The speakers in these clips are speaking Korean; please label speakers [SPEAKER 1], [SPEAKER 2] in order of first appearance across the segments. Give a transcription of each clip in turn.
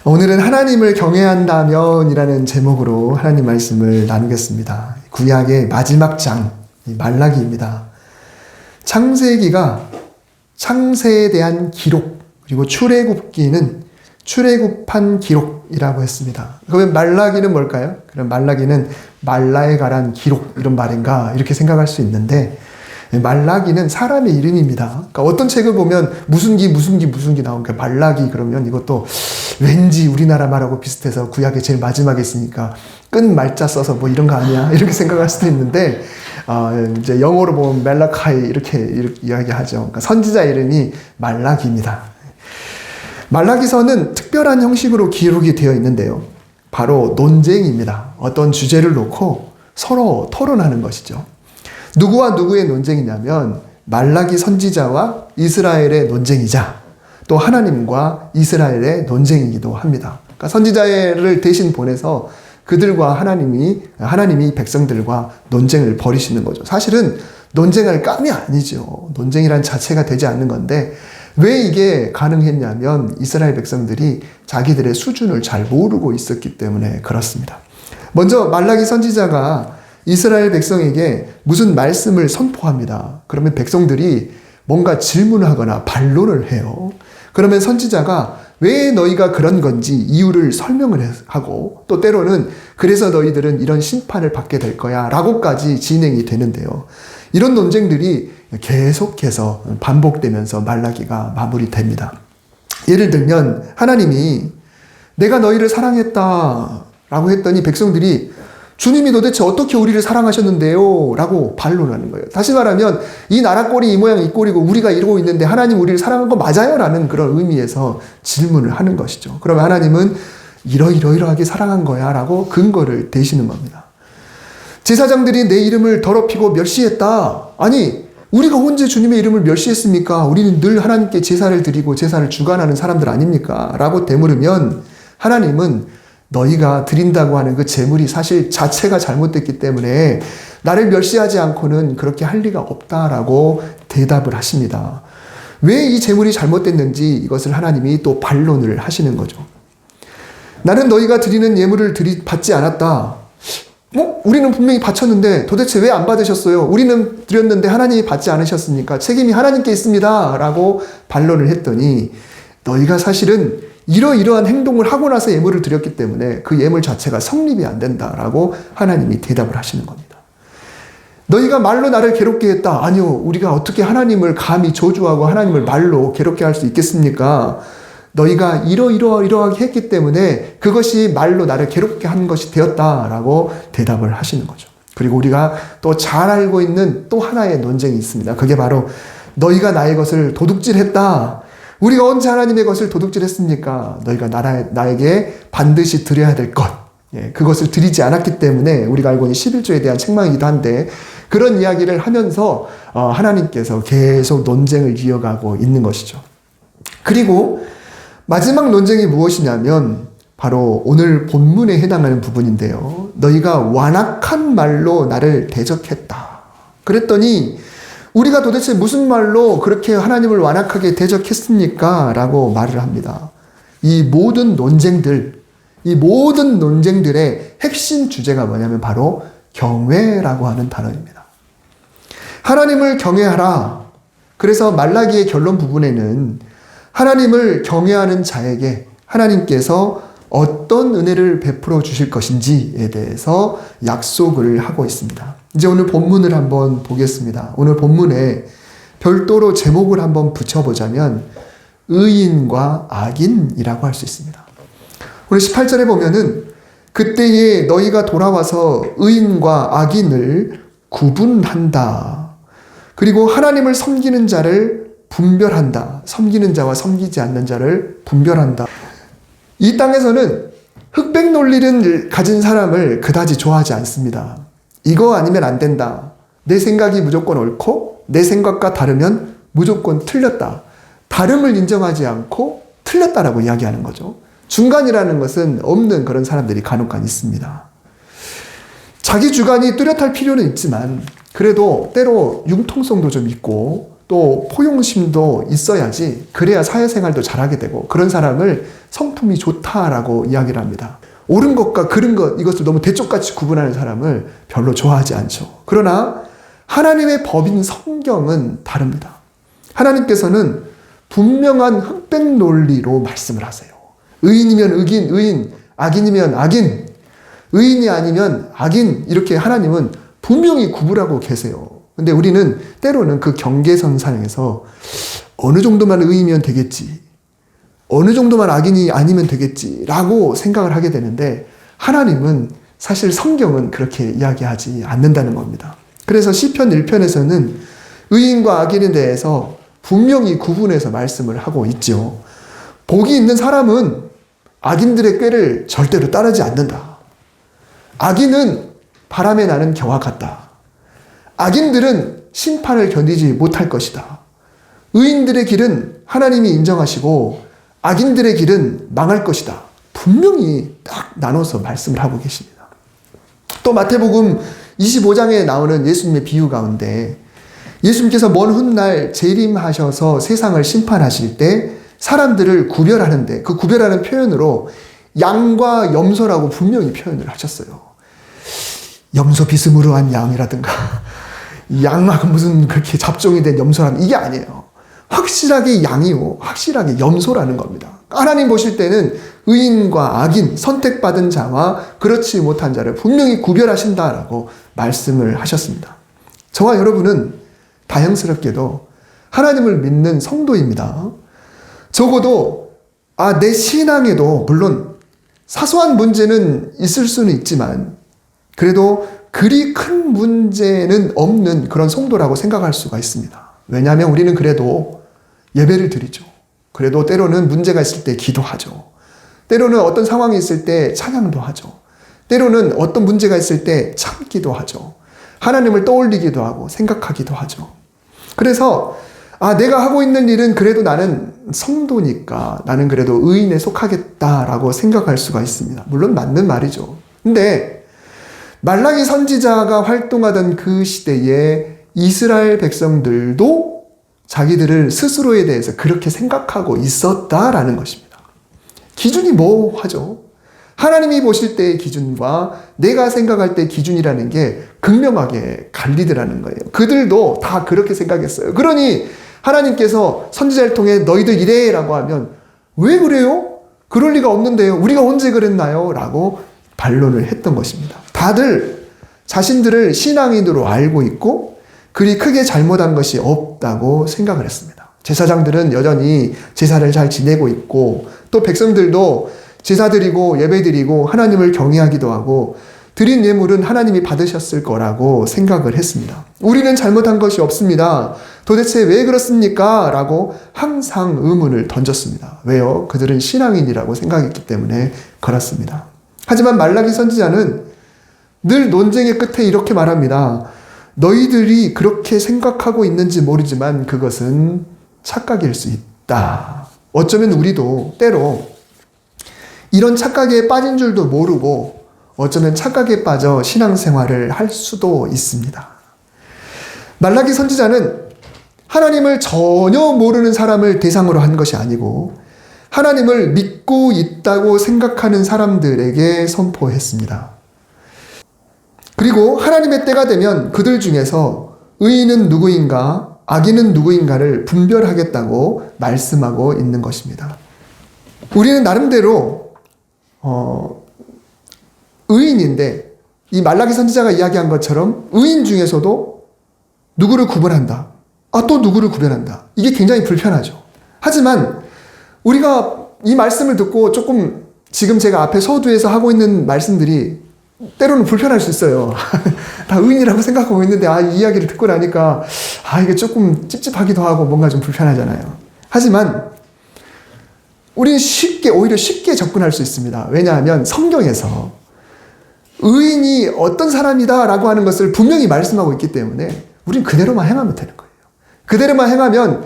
[SPEAKER 1] 오늘은 하나님을 경외한다면이라는 제목으로 하나님 말씀을 나누겠습니다. 구약의 마지막 장, 말라기입니다. 창세기가 창세에 대한 기록, 그리고 출애굽기는 출애굽한 기록이라고 했습니다. 그러면 말라기는 뭘까요? 그럼 말라기는 말라에 관한 기록, 이런 말인가 이렇게 생각할 수 있는데, 말라기는 사람의 이름입니다. 그러니까 어떤 책을 보면 무슨 기 나오니까 말라기 그러면 이것도 왠지 우리나라 말하고 비슷해서 구약의 제일 마지막에 있으니까 끈 말자 써서 뭐 이런 거 아니야? 이렇게 생각할 수도 있는데, 이제 영어로 보면 멜라카이 이렇게 이야기하죠. 그러니까 선지자 이름이 말라기입니다. 말라기서는 특별한 형식으로 기록이 되어 있는데요. 바로 논쟁입니다. 어떤 주제를 놓고 서로 토론하는 것이죠. 누구와 누구의 논쟁이냐면 말라기 선지자와 이스라엘의 논쟁이자 또 하나님과 이스라엘의 논쟁이기도 합니다. 그러니까 선지자를 대신 보내서 그들과 하나님이 백성들과 논쟁을 벌이시는 거죠. 사실은 논쟁할 감이 아니죠. 논쟁이란 자체가 되지 않는 건데, 왜 이게 가능했냐면 이스라엘 백성들이 자기들의 수준을 잘 모르고 있었기 때문에 그렇습니다. 먼저 말라기 선지자가 이스라엘 백성에게 무슨 말씀을 선포합니다. 그러면 백성들이 뭔가 질문을 하거나 반론을 해요. 그러면 선지자가 왜 너희가 그런 건지 이유를 설명을 하고, 또 때로는 그래서 너희들은 이런 심판을 받게 될 거야 라고까지 진행이 되는데요. 이런 논쟁들이 계속해서 반복되면서 말라기가 마무리됩니다. 예를 들면 하나님이 내가 너희를 사랑했다 라고 했더니 백성들이 주님이 도대체 어떻게 우리를 사랑하셨는데요? 라고 반론하는 거예요. 다시 말하면 이 나라 꼴이 이 모양 이 꼴이고 우리가 이러고 있는데 하나님 우리를 사랑한 거 맞아요? 라는 그런 의미에서 질문을 하는 것이죠. 그러면 하나님은 이러이러하게 사랑한 거야 라고 근거를 대시는 겁니다. 제사장들이 내 이름을 더럽히고 멸시했다. 아니, 우리가 언제 주님의 이름을 멸시했습니까? 우리는 늘 하나님께 제사를 드리고 제사를 주관하는 사람들 아닙니까? 라고 되물으면 하나님은 너희가 드린다고 하는 그 제물이 사실 자체가 잘못됐기 때문에 나를 멸시하지 않고는 그렇게 할 리가 없다라고 대답을 하십니다. 왜 이 제물이 잘못됐는지 이것을 하나님이 또 반론을 하시는 거죠. 나는 너희가 드리는 예물을 받지 않았다. 우리는 분명히 바쳤는데 도대체 왜 안 받으셨어요? 우리는 드렸는데 하나님이 받지 않으셨습니까? 책임이 하나님께 있습니다. 라고 반론을 했더니 너희가 사실은 이러이러한 행동을 하고 나서 예물을 드렸기 때문에 그 예물 자체가 성립이 안 된다라고 하나님이 대답을 하시는 겁니다. 너희가 말로 나를 괴롭게 했다. 아니요, 우리가 어떻게 하나님을 감히 저주하고 하나님을 말로 괴롭게 할 수 있겠습니까? 너희가 이러하게 했기 때문에 그것이 말로 나를 괴롭게 한 것이 되었다라고 대답을 하시는 거죠. 그리고 우리가 또 잘 알고 있는 또 하나의 논쟁이 있습니다. 그게 바로 너희가 나의 것을 도둑질했다. 우리가 언제 하나님의 것을 도둑질했습니까? 너희가 나에게 반드시 드려야 될 것, 그것을 드리지 않았기 때문에 우리가 알고 있는 11조에 대한 책망이기도 한데, 그런 이야기를 하면서 하나님께서 계속 논쟁을 이어가고 있는 것이죠. 그리고 마지막 논쟁이 무엇이냐면 바로 오늘 본문에 해당하는 부분인데요. 너희가 완악한 말로 나를 대적했다. 그랬더니 우리가 도대체 무슨 말로 그렇게 하나님을 완악하게 대적했습니까? 라고 말을 합니다. 이 모든 논쟁들의 핵심 주제가 뭐냐면 바로 경외라고 하는 단어입니다. 하나님을 경외하라. 그래서 말라기의 결론 부분에는 하나님을 경외하는 자에게 하나님께서 어떤 은혜를 베풀어 주실 것인지에 대해서 약속을 하고 있습니다. 이제 오늘 본문을 한번 보겠습니다. 오늘 본문에 별도로 제목을 한번 붙여보자면 의인과 악인이라고 할 수 있습니다. 오늘 18절에 보면은 그때에 너희가 돌아와서 의인과 악인을 구분한다. 그리고 하나님을 섬기는 자를 분별한다. 섬기는 자와 섬기지 않는 자를 분별한다. 이 땅에서는 흑백 논리를 가진 사람을 그다지 좋아하지 않습니다. 이거 아니면 안 된다. 내 생각이 무조건 옳고 내 생각과 다르면 무조건 틀렸다. 다름을 인정하지 않고 틀렸다라고 이야기하는 거죠. 중간이라는 것은 없는 그런 사람들이 간혹 있습니다. 자기 주관이 뚜렷할 필요는 있지만 그래도 때로 융통성도 좀 있고 또 포용심도 있어야지 그래야 사회생활도 잘하게 되고 그런 사람을 성품이 좋다라고 이야기를 합니다. 옳은 것과 그른 것 이것을 너무 대쪽같이 구분하는 사람을 별로 좋아하지 않죠. 그러나 하나님의 법인 성경은 다릅니다. 하나님께서는 분명한 흑백 논리로 말씀을 하세요. 의인이면 의인, 악인이면 악인, 의인이 아니면 악인 이렇게 하나님은 분명히 구분하고 계세요. 근데 우리는 때로는 그 경계선상에서 어느 정도만 의인이면 되겠지, 어느 정도만 악인이 아니면 되겠지 라고 생각을 하게 되는데 하나님은 사실 성경은 그렇게 이야기하지 않는다는 겁니다. 그래서 시편 1편에서는 의인과 악인에 대해서 분명히 구분해서 말씀을 하고 있죠. 복이 있는 사람은 악인들의 꾀를 절대로 따르지 않는다. 악인은 바람에 나는 겨와 같다. 악인들은 심판을 견디지 못할 것이다. 의인들의 길은 하나님이 인정하시고 악인들의 길은 망할 것이다. 분명히 딱 나눠서 말씀을 하고 계십니다. 또 마태복음 25장에 나오는 예수님의 비유 가운데 예수님께서 먼 훗날 재림하셔서 세상을 심판하실 때 사람들을 구별하는데 그 구별하는 표현으로 양과 염소라고 분명히 표현을 하셨어요. 염소 비스무로 한 양이라든가 양하고 무슨 그렇게 잡종이 된 염소라는 이게 아니에요. 확실하게 양이요, 확실하게 염소라는 겁니다. 하나님 보실 때는 의인과 악인, 선택받은 자와 그렇지 못한 자를 분명히 구별하신다라고 말씀을 하셨습니다. 저와 여러분은 다행스럽게도 하나님을 믿는 성도입니다. 적어도 내 신앙에도 물론 사소한 문제는 있을 수는 있지만 그래도 그리 큰 문제는 없는 그런 성도라고 생각할 수가 있습니다. 왜냐하면 우리는 그래도 예배를 드리죠. 그래도 때로는 문제가 있을 때 기도하죠. 때로는 어떤 상황이 있을 때 찬양도 하죠. 때로는 어떤 문제가 있을 때 참기도 하죠. 하나님을 떠올리기도 하고 생각하기도 하죠. 그래서 내가 하고 있는 일은 그래도 나는 성도니까 나는 그래도 의인에 속하겠다라고 생각할 수가 있습니다. 물론 맞는 말이죠. 근데 말라기 선지자가 활동하던 그 시대에 이스라엘 백성들도 자기들을 스스로에 대해서 그렇게 생각하고 있었다라는 것입니다. 기준이 뭐 하죠? 하나님이 보실 때의 기준과 내가 생각할 때의 기준이라는 게 극명하게 갈리더라는 거예요. 그들도 다 그렇게 생각했어요. 그러니 하나님께서 선지자를 통해 너희들 이래 라고 하면 왜 그래요? 그럴 리가 없는데요. 우리가 언제 그랬나요? 라고 반론을 했던 것입니다. 다들 자신들을 신앙인으로 알고 있고 그리 크게 잘못한 것이 없다고 생각을 했습니다. 제사장들은 여전히 제사를 잘 지내고 있고 또 백성들도 제사 드리고 예배 드리고 하나님을 경외하기도 하고 드린 예물은 하나님이 받으셨을 거라고 생각을 했습니다. 우리는 잘못한 것이 없습니다. 도대체 왜 그렇습니까? 라고 항상 의문을 던졌습니다. 왜요? 그들은 신앙인이라고 생각했기 때문에 그렇습니다. 하지만 말라기 선지자는 늘 논쟁의 끝에 이렇게 말합니다. 너희들이 그렇게 생각하고 있는지 모르지만 그것은 착각일 수 있다. 어쩌면 우리도 때로 이런 착각에 빠진 줄도 모르고 어쩌면 착각에 빠져 신앙생활을 할 수도 있습니다. 말라기 선지자는 하나님을 전혀 모르는 사람을 대상으로 한 것이 아니고 하나님을 믿고 있다고 생각하는 사람들에게 선포했습니다. 그리고 하나님의 때가 되면 그들 중에서 의인은 누구인가, 악인은 누구인가를 분별하겠다고 말씀하고 있는 것입니다. 우리는 나름대로 의인인데 이 말라기 선지자가 이야기한 것처럼 의인 중에서도 누구를 구분한다. 또 누구를 구별한다. 이게 굉장히 불편하죠. 하지만 우리가 이 말씀을 듣고 조금 지금 제가 앞에 서두에서 하고 있는 말씀들이 때로는 불편할 수 있어요. 다 의인이라고 생각하고 있는데 이 이야기를 듣고 나니까 이게 조금 찝찝하기도 하고 뭔가 좀 불편하잖아요. 하지만 우리는 오히려 쉽게 접근할 수 있습니다. 왜냐하면 성경에서 의인이 어떤 사람이다 라고 하는 것을 분명히 말씀하고 있기 때문에 우리는 그대로만 행하면 되는 거예요. 그대로만 행하면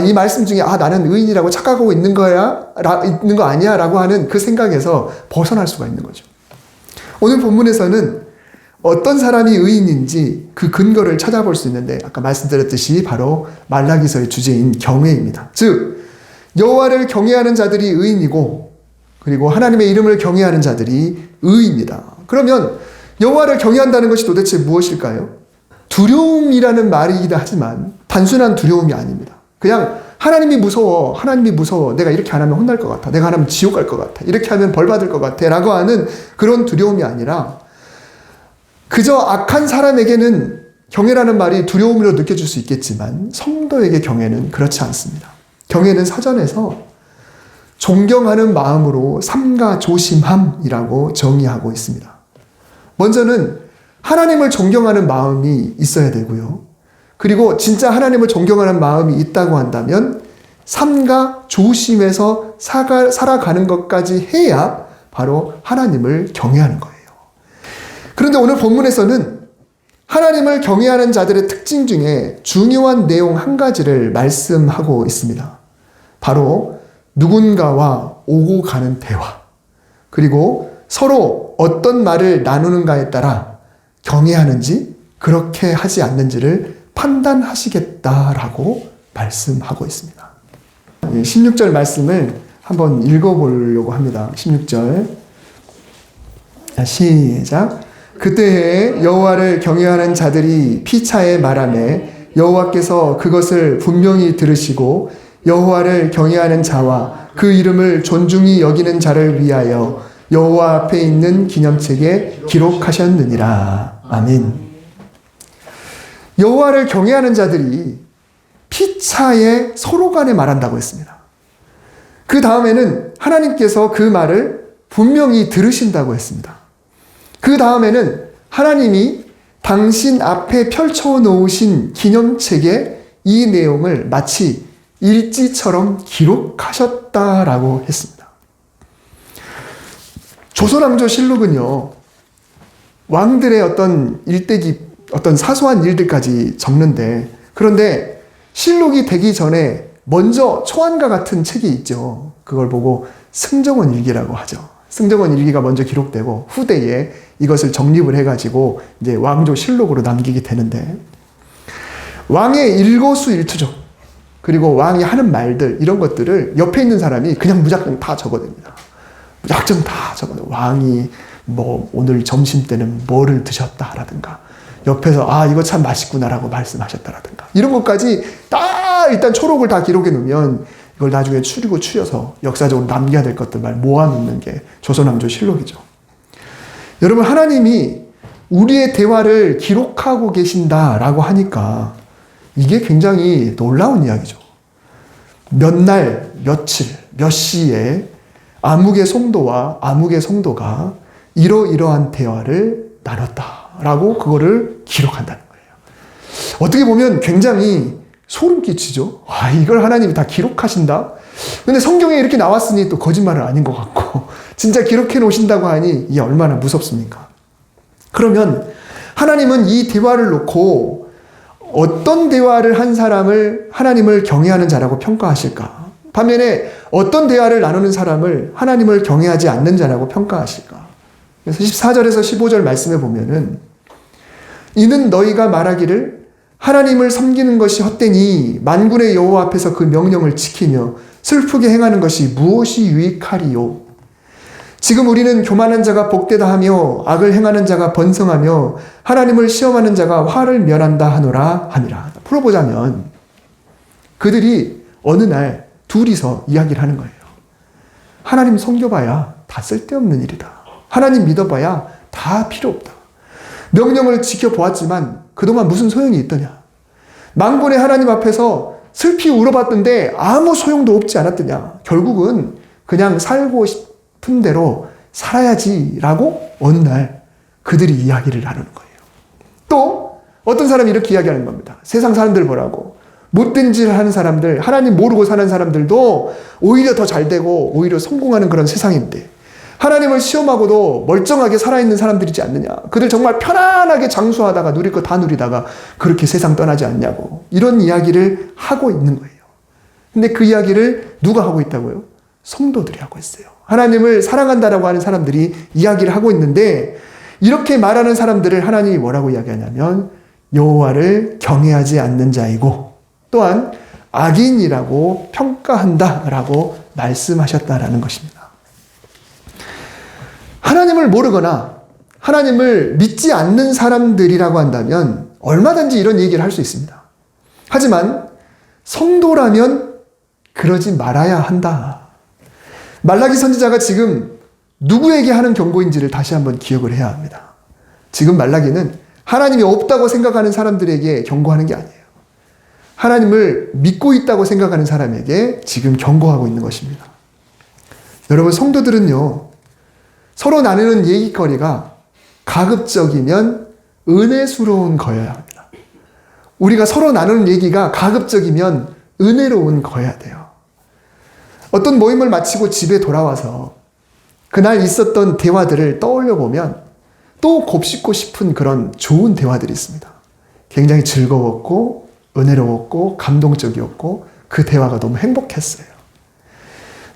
[SPEAKER 1] 이 말씀 중에 나는 의인이라고 착각하고 있는 거 아니야 라고 하는 그 생각에서 벗어날 수가 있는 거죠. 오늘 본문에서는 어떤 사람이 의인인지 그 근거를 찾아볼 수 있는데 아까 말씀드렸듯이 바로 말라기서의 주제인 경외입니다. 즉 여호와를 경외하는 자들이 의인이고 그리고 하나님의 이름을 경외하는 자들이 의입니다. 그러면 여호와를 경외한다는 것이 도대체 무엇일까요? 두려움이라는 말이기도 하지만 단순한 두려움이 아닙니다. 그냥 하나님이 무서워, 내가 이렇게 안 하면 혼날 것 같아, 내가 안 하면 지옥 갈 것 같아, 이렇게 하면 벌 받을 것 같아 라고 하는 그런 두려움이 아니라 그저 악한 사람에게는 경외라는 말이 두려움으로 느껴질 수 있겠지만 성도에게 경외는 그렇지 않습니다. 경외는 사전에서 존경하는 마음으로 삼가 조심함이라고 정의하고 있습니다. 먼저는 하나님을 존경하는 마음이 있어야 되고요. 그리고 진짜 하나님을 존경하는 마음이 있다고 한다면 삼가 조심해서 살아가는 것까지 해야 바로 하나님을 경외하는 거예요. 그런데 오늘 본문에서는 하나님을 경외하는 자들의 특징 중에 중요한 내용 한 가지를 말씀하고 있습니다. 바로 누군가와 오고 가는 대화, 그리고 서로 어떤 말을 나누는가에 따라 경외하는지 그렇게 하지 않는지를 판단하시겠다라고 말씀하고 있습니다. 16절 말씀을 한번 읽어보려고 합니다. 16절 시작. 그때에 여호와를 경외하는 자들이 피차에 말하매 여호와께서 그것을 분명히 들으시고 여호와를 경외하는 자와 그 이름을 존중히 여기는 자를 위하여 여호와 앞에 있는 기념책에 기록하셨느니라. 아멘. 여호와를 경외하는 자들이 피차에 서로 간에 말한다고 했습니다. 그 다음에는 하나님께서 그 말을 분명히 들으신다고 했습니다. 그 다음에는 하나님이 당신 앞에 펼쳐놓으신 기념책에 이 내용을 마치 일지처럼 기록하셨다라고 했습니다. 조선왕조실록은요, 왕들의 어떤 일대기, 어떤 사소한 일들까지 적는데, 그런데 실록이 되기 전에 먼저 초안과 같은 책이 있죠. 그걸 보고 승정원 일기라고 하죠. 승정원 일기가 먼저 기록되고 후대에 이것을 정립을 해가지고 이제 왕조 실록으로 남기게 되는데, 왕의 일거수일투족, 그리고 왕이 하는 말들, 이런 것들을 옆에 있는 사람이 그냥 무작정 다 적어냅니다. 무작정 다 적어요. 왕이 뭐 오늘 점심 때는 뭐를 드셨다라든가, 옆에서 이거 참 맛있구나라고 말씀하셨다라든가, 이런 것까지 다 일단 초록을 다 기록해 놓으면 이걸 나중에 추려서 역사적으로 남겨야 될 것들만 모아놓는 게 조선왕조 실록이죠. 여러분, 하나님이 우리의 대화를 기록하고 계신다라고 하니까 이게 굉장히 놀라운 이야기죠. 몇 날, 며칠, 몇 시에 아무개 성도와 아무개 성도가 이러이러한 대화를 나눴다라고 그거를 기록한다는 거예요. 어떻게 보면 굉장히 소름 끼치죠. 이걸 하나님이 다 기록하신다? 근데 성경에 이렇게 나왔으니 또 거짓말은 아닌 것 같고, 진짜 기록해 놓으신다고 하니 이게 얼마나 무섭습니까? 그러면 하나님은 이 대화를 놓고 어떤 대화를 한 사람을 하나님을 경외하는 자라고 평가하실까? 반면에 어떤 대화를 나누는 사람을 하나님을 경외하지 않는 자라고 평가하실까? 그래서 14절에서 15절 말씀에 보면은, 이는 너희가 말하기를 하나님을 섬기는 것이 헛되니 만군의 여호와 앞에서 그 명령을 지키며 슬프게 행하는 것이 무엇이 유익하리요? 지금 우리는 교만한 자가 복되다 하며 악을 행하는 자가 번성하며 하나님을 시험하는 자가 화를 면한다 하노라 하니라. 풀어보자면 그들이 어느 날 둘이서 이야기를 하는 거예요. 하나님 섬겨봐야 다 쓸데없는 일이다. 하나님 믿어봐야 다 필요 없다. 명령을 지켜보았지만 그동안 무슨 소용이 있더냐. 만군의 하나님 앞에서 슬피 울어봤던데 아무 소용도 없지 않았더냐. 결국은 그냥 살고 싶은 대로 살아야지라고 어느 날 그들이 이야기를 나누는 거예요. 또 어떤 사람이 이렇게 이야기하는 겁니다. 세상 사람들 보라고 못된 짓을 하는 사람들, 하나님 모르고 사는 사람들도 오히려 더 잘되고 오히려 성공하는 그런 세상인데, 하나님을 시험하고도 멀쩡하게 살아있는 사람들이지 않느냐. 그들 정말 편안하게 장수하다가 누릴 거 다 누리다가 그렇게 세상 떠나지 않냐고, 이런 이야기를 하고 있는 거예요. 근데 그 이야기를 누가 하고 있다고요? 성도들이 하고 있어요. 하나님을 사랑한다라고 하는 사람들이 이야기를 하고 있는데, 이렇게 말하는 사람들을 하나님이 뭐라고 이야기하냐면 여호와를 경외하지 않는 자이고 또한 악인이라고 평가한다라고 말씀하셨다라는 것입니다. 하나님을 모르거나 하나님을 믿지 않는 사람들이라고 한다면 얼마든지 이런 얘기를 할 수 있습니다. 하지만 성도라면 그러지 말아야 한다. 말라기 선지자가 지금 누구에게 하는 경고인지를 다시 한번 기억을 해야 합니다. 지금 말라기는 하나님이 없다고 생각하는 사람들에게 경고하는 게 아니에요. 하나님을 믿고 있다고 생각하는 사람에게 지금 경고하고 있는 것입니다. 여러분, 성도들은요, 서로 나누는 얘기거리가 가급적이면 은혜스러운 거여야 합니다. 우리가 서로 나누는 얘기가 가급적이면 은혜로운 거여야 돼요. 어떤 모임을 마치고 집에 돌아와서 그날 있었던 대화들을 떠올려 보면 또 곱씹고 싶은 그런 좋은 대화들이 있습니다. 굉장히 즐거웠고 은혜로웠고 감동적이었고 그 대화가 너무 행복했어요.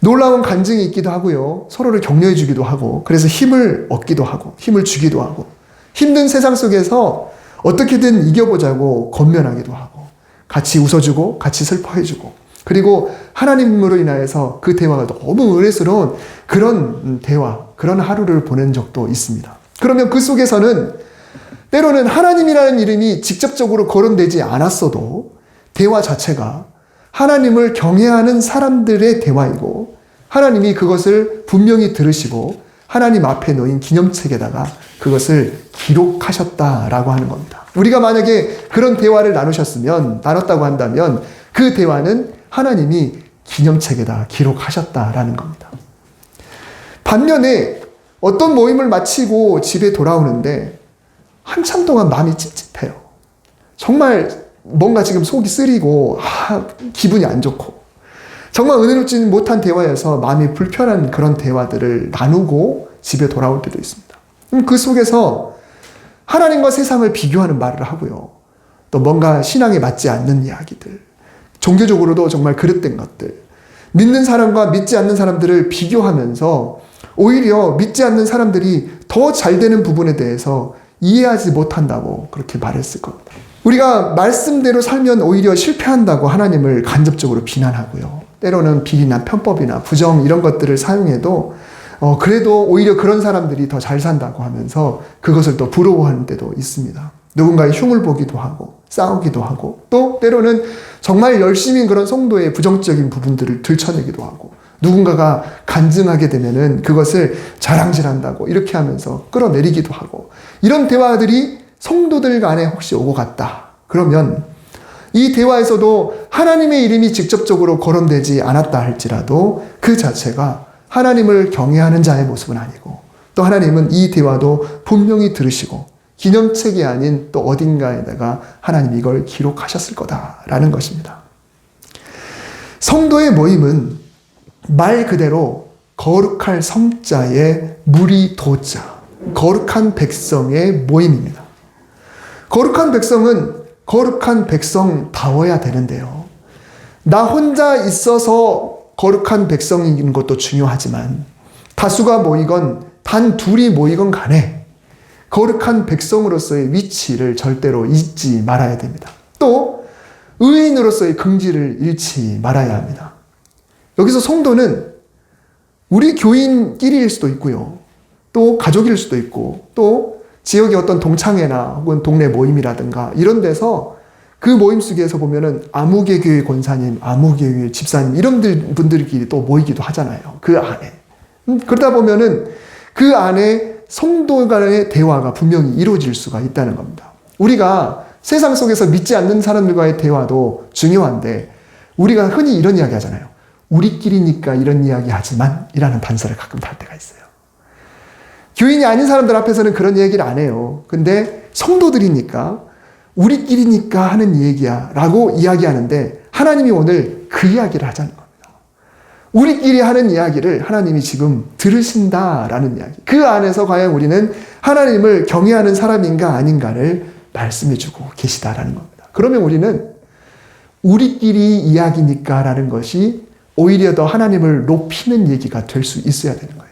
[SPEAKER 1] 놀라운 간증이 있기도 하고요. 서로를 격려해 주기도 하고 그래서 힘을 얻기도 하고 힘을 주기도 하고 힘든 세상 속에서 어떻게든 이겨보자고 권면하기도 하고 같이 웃어주고 같이 슬퍼해주고 그리고 하나님으로 인하여서 그 대화가 너무 은혜스러운 그런 대화, 그런 하루를 보낸 적도 있습니다. 그러면 그 속에서는 때로는 하나님이라는 이름이 직접적으로 거론되지 않았어도 대화 자체가 하나님을 경외하는 사람들의 대화이고 하나님이 그것을 분명히 들으시고 하나님 앞에 놓인 기념책에다가 그것을 기록하셨다라고 하는 겁니다. 우리가 만약에 그런 대화를 나눴다고 한다면 그 대화는 하나님이 기념책에다 기록하셨다라는 겁니다. 반면에 어떤 모임을 마치고 집에 돌아오는데 한참 동안 마음이 찝찝해요. 정말 뭔가 지금 속이 쓰리고 기분이 안 좋고 정말 은혜롭지 못한 대화여서 마음이 불편한 그런 대화들을 나누고 집에 돌아올 때도 있습니다. 그 속에서 하나님과 세상을 비교하는 말을 하고요. 또 뭔가 신앙에 맞지 않는 이야기들, 종교적으로도 정말 그릇된 것들, 믿는 사람과 믿지 않는 사람들을 비교하면서 오히려 믿지 않는 사람들이 더 잘 되는 부분에 대해서 이해하지 못한다고 그렇게 말했을 겁니다. 우리가 말씀대로 살면 오히려 실패한다고 하나님을 간접적으로 비난하고요. 때로는 비리나 편법이나 부정 이런 것들을 사용해도 그래도 오히려 그런 사람들이 더 잘 산다고 하면서 그것을 또 부러워하는 때도 있습니다. 누군가의 흉을 보기도 하고 싸우기도 하고 또 때로는 정말 열심히 그런 성도의 부정적인 부분들을 들춰내기도 하고 누군가가 간증하게 되면은 그것을 자랑질한다고 이렇게 하면서 끌어내리기도 하고 이런 대화들이 성도들 간에 혹시 오고 갔다. 그러면 이 대화에서도 하나님의 이름이 직접적으로 거론되지 않았다 할지라도 그 자체가 하나님을 경외하는 자의 모습은 아니고 또 하나님은 이 대화도 분명히 들으시고 기념책이 아닌 또 어딘가에다가 하나님이 이걸 기록하셨을 거다라는 것입니다. 성도의 모임은 말 그대로 거룩할 성자의 무리 도자, 거룩한 백성의 모임입니다. 거룩한 백성은 거룩한 백성다워야 되는데요. 나 혼자 있어서 거룩한 백성인 것도 중요하지만 다수가 모이건 단 둘이 모이건 간에 거룩한 백성으로서의 위치를 절대로 잊지 말아야 됩니다. 또 의인으로서의 긍지를 잃지 말아야 합니다. 여기서 성도는 우리 교인끼리일 수도 있고요. 또 가족일 수도 있고 또 지역의 어떤 동창회나 혹은 동네 모임이라든가 이런 데서 그 모임 속에서 보면은 아무개 교회 권사님, 아무개 교회 집사님 이런 분들끼리 또 모이기도 하잖아요. 그 안에. 그러다 보면은 그 안에 성도 간의 대화가 분명히 이루어질 수가 있다는 겁니다. 우리가 세상 속에서 믿지 않는 사람들과의 대화도 중요한데 우리가 흔히 이런 이야기 하잖아요. 우리끼리니까 이런 이야기 하지만 이라는 단서를 가끔 달 때가 있어요. 교인이 아닌 사람들 앞에서는 그런 얘기를 안 해요. 근데 성도들이니까 우리끼리니까 하는 얘기야 라고 이야기하는데 하나님이 오늘 그 이야기를 하자는 겁니다. 우리끼리 하는 이야기를 하나님이 지금 들으신다라는 이야기. 그 안에서 과연 우리는 하나님을 경외하는 사람인가 아닌가를 말씀해주고 계시다라는 겁니다. 그러면 우리는 우리끼리 이야기니까 라는 것이 오히려 더 하나님을 높이는 얘기가 될 수 있어야 되는 거예요.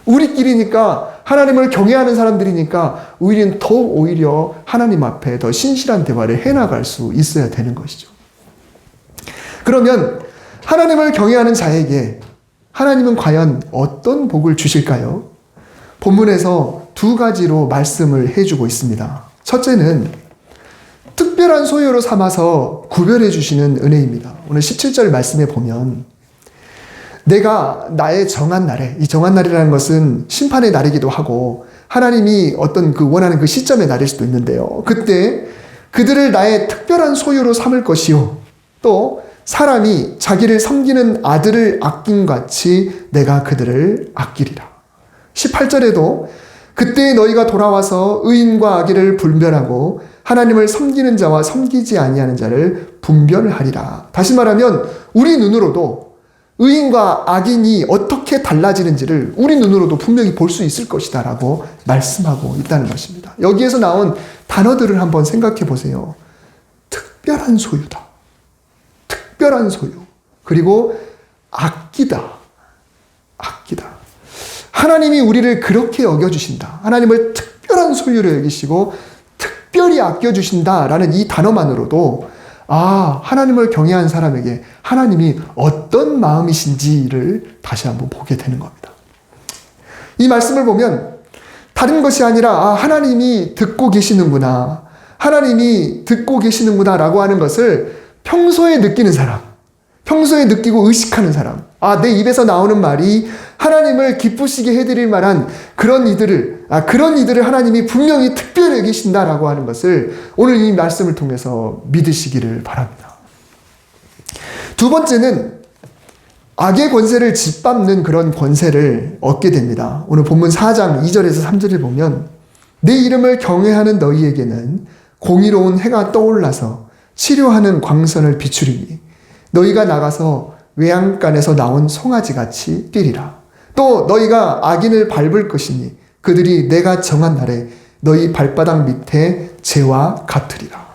[SPEAKER 1] 우리끼리니까 하나님을 경외하는 사람들이니까 오히려 하나님 앞에 더 신실한 대화를 해나갈 수 있어야 되는 것이죠. 그러면 하나님을 경외하는 자에게 하나님은 과연 어떤 복을 주실까요? 본문에서 두 가지로 말씀을 해주고 있습니다. 첫째는 특별한 소유로 삼아서 구별해 주시는 은혜입니다. 오늘 17절 말씀에 보면 내가 나의 정한 날에, 이 정한 날이라는 것은 심판의 날이기도 하고 하나님이 어떤 그 원하는 그 시점의 날일 수도 있는데요. 그때 그들을 나의 특별한 소유로 삼을 것이요. 또 사람이 자기를 섬기는 아들을 아낀 같이 내가 그들을 아끼리라. 18절에도 그때 너희가 돌아와서 의인과 악인을 분별하고 하나님을 섬기는 자와 섬기지 아니하는 자를 분별하리라. 다시 말하면 우리 눈으로도 의인과 악인이 어떻게 달라지는지를 우리 눈으로도 분명히 볼 수 있을 것이다 라고 말씀하고 있다는 것입니다. 여기에서 나온 단어들을 한번 생각해 보세요. 특별한 소유다. 특별한 소유. 그리고 아끼다. 아끼다. 하나님이 우리를 그렇게 여겨주신다. 하나님을 특별한 소유로 여기시고 특별히 아껴주신다라는 이 단어만으로도 하나님을 경외한 사람에게 하나님이 어떤 마음이신지를 다시 한번 보게 되는 겁니다. 이 말씀을 보면 다른 것이 아니라 하나님이 듣고 계시는구나. 하나님이 듣고 계시는구나 라고 하는 것을 평소에 느끼는 사람, 평소에 느끼고 의식하는 사람, 내 입에서 나오는 말이 하나님을 기쁘시게 해드릴 만한 그런 이들을 하나님이 분명히 특별히 여기신다라고 하는 것을 오늘 이 말씀을 통해서 믿으시기를 바랍니다. 두 번째는 악의 권세를 짓밟는 그런 권세를 얻게 됩니다. 오늘 본문 4장 2절에서 3절을 보면 내 이름을 경외하는 너희에게는 공의로운 해가 떠올라서 치료하는 광선을 비추리니 너희가 나가서 외양간에서 나온 송아지같이 뛰리라. 또 너희가 악인을 밟을 것이니 그들이 내가 정한 날에 너희 발바닥 밑에 재와 같으리라.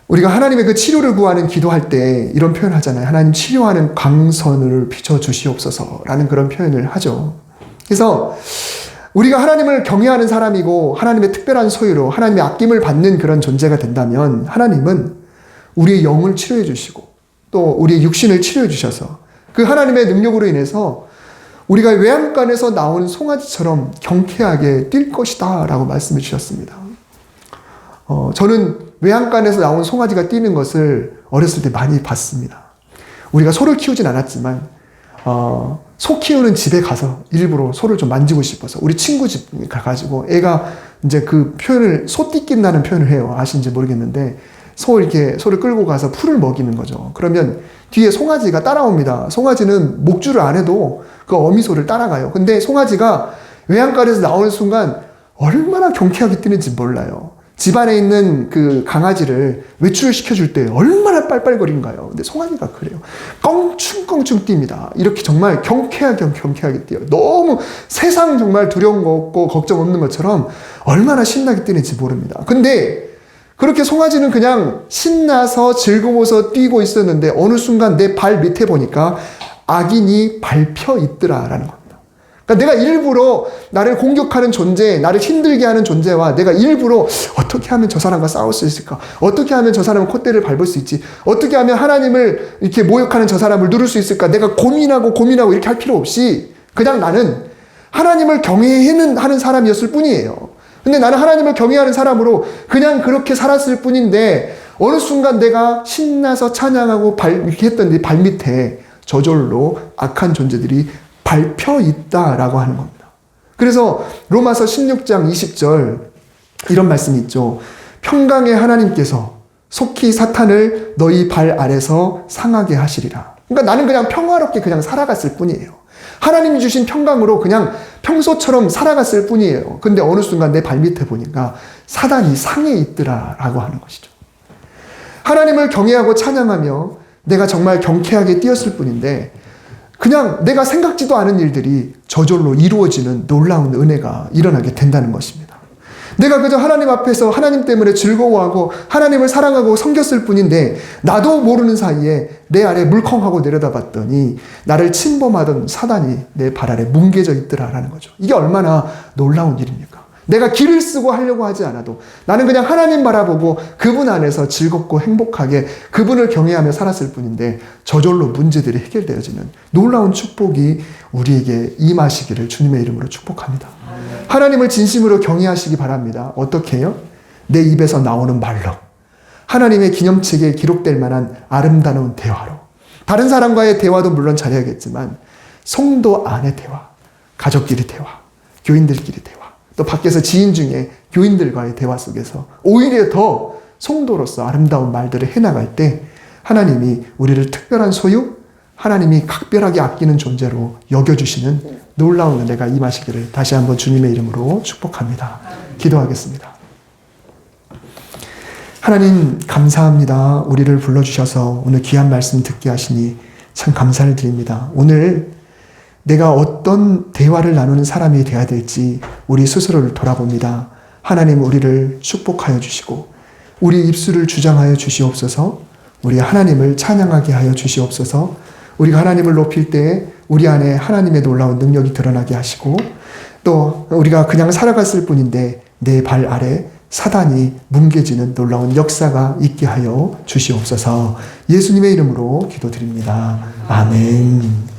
[SPEAKER 1] 우리가 하나님의 그 치료를 구하는 기도할 때 이런 표현 하잖아요. 하나님 치료하는 광선을 비춰주시옵소서라는 그런 표현을 하죠. 그래서 우리가 하나님을 경외하는 사람이고 하나님의 특별한 소유로 하나님의 아낌을 받는 그런 존재가 된다면 하나님은 우리의 영을 치료해 주시고 또 우리의 육신을 치료해 주셔서 그 하나님의 능력으로 인해서 우리가 외양간에서 나온 송아지처럼 경쾌하게 뛸 것이다 라고 말씀해 주셨습니다. 저는 외양간에서 나온 송아지가 뛰는 것을 어렸을 때 많이 봤습니다. 우리가 소를 키우진 않았지만 소 키우는 집에 가서 일부러 소를 좀 만지고 싶어서 우리 친구 집 가가지고 애가 이제 그 표현을 소 띠낀다는 표현을 해요. 아시는지 모르겠는데 소를 끌고 가서 풀을 먹이는 거죠. 그러면 뒤에 송아지가 따라옵니다. 송아지는 목줄을 안 해도 그 어미소를 따라가요. 근데 송아지가 외양간에서 나오는 순간 얼마나 경쾌하게 뛰는지 몰라요. 집안에 있는 그 강아지를 외출을 시켜줄 때 얼마나 빨빨거린가요? 근데 송아지가 그래요. 껑충껑충 뜁니다. 이렇게 정말 경쾌하게 뛰어요. 너무 세상 정말 두려운 거 없고 걱정 없는 것처럼 얼마나 신나게 뛰는지 모릅니다. 근데 그렇게 송아지는 그냥 신나서 즐거워서 뛰고 있었는데 어느 순간 내 발 밑에 보니까 악인이 밟혀 있더라라는 겁니다. 그러니까 내가 일부러 나를 공격하는 존재, 나를 힘들게 하는 존재와 내가 일부러 어떻게 하면 저 사람과 싸울 수 있을까? 어떻게 하면 저 사람은 콧대를 밟을 수 있지? 어떻게 하면 하나님을 이렇게 모욕하는 저 사람을 누를 수 있을까? 내가 고민하고 이렇게 할 필요 없이 그냥 나는 하나님을 경외하는 사람이었을 뿐이에요. 근데 나는 하나님을 경외하는 사람으로 그냥 그렇게 살았을 뿐인데 어느 순간 내가 신나서 찬양하고 이렇게 했던 내 발밑에 저절로 악한 존재들이 밟혀 있다라고 하는 겁니다. 그래서 로마서 16장 20절 이런 말씀이 있죠. 평강의 하나님께서 속히 사탄을 너희 발 아래서 상하게 하시리라. 그러니까 나는 그냥 평화롭게 그냥 살아갔을 뿐이에요. 하나님이 주신 평강으로 그냥 평소처럼 살아갔을 뿐이에요. 근데 어느 순간 내 발밑에 보니까 사단이 상해 있더라라고 하는 것이죠. 하나님을 경외하고 찬양하며 내가 정말 경쾌하게 뛰었을 뿐인데 그냥 내가 생각지도 않은 일들이 저절로 이루어지는 놀라운 은혜가 일어나게 된다는 것입니다. 내가 그저 하나님 앞에서 하나님 때문에 즐거워하고 하나님을 사랑하고 섬겼을 뿐인데 나도 모르는 사이에 내 아래 물컹하고 내려다봤더니 나를 침범하던 사단이 내 발 아래 뭉개져 있더라라는 거죠. 이게 얼마나 놀라운 일입니까? 내가 길을 쓰고 하려고 하지 않아도 나는 그냥 하나님 바라보고 그분 안에서 즐겁고 행복하게 그분을 경외하며 살았을 뿐인데 저절로 문제들이 해결되어지는 놀라운 축복이 우리에게 임하시기를 주님의 이름으로 축복합니다. 하나님을 진심으로 경외하시기 바랍니다. 어떻게 해요? 내 입에서 나오는 말로 하나님의 기념책에 기록될 만한 아름다운 대화로 다른 사람과의 대화도 물론 잘해야겠지만 성도 안의 대화, 가족끼리 대화, 교인들끼리 대화 또 밖에서 지인 중에 교인들과의 대화 속에서 오히려 더 성도로서 아름다운 말들을 해나갈 때 하나님이 우리를 특별한 소유, 하나님이 각별하게 아끼는 존재로 여겨주시는 놀라운 은혜가 임하시기를 다시 한번 주님의 이름으로 축복합니다. 기도하겠습니다. 하나님 감사합니다. 우리를 불러주셔서 오늘 귀한 말씀 듣게 하시니 참 감사를 드립니다. 오늘 내가 어떤 대화를 나누는 사람이 되어야 될지 우리 스스로를 돌아봅니다. 하나님 우리를 축복하여 주시고 우리 입술을 주장하여 주시옵소서. 우리 하나님을 찬양하게 하여 주시옵소서. 우리가 하나님을 높일 때에 우리 안에 하나님의 놀라운 능력이 드러나게 하시고 또 우리가 그냥 살아갔을 뿐인데 내 발 아래 사단이 뭉개지는 놀라운 역사가 있게 하여 주시옵소서. 예수님의 이름으로 기도드립니다. 아멘.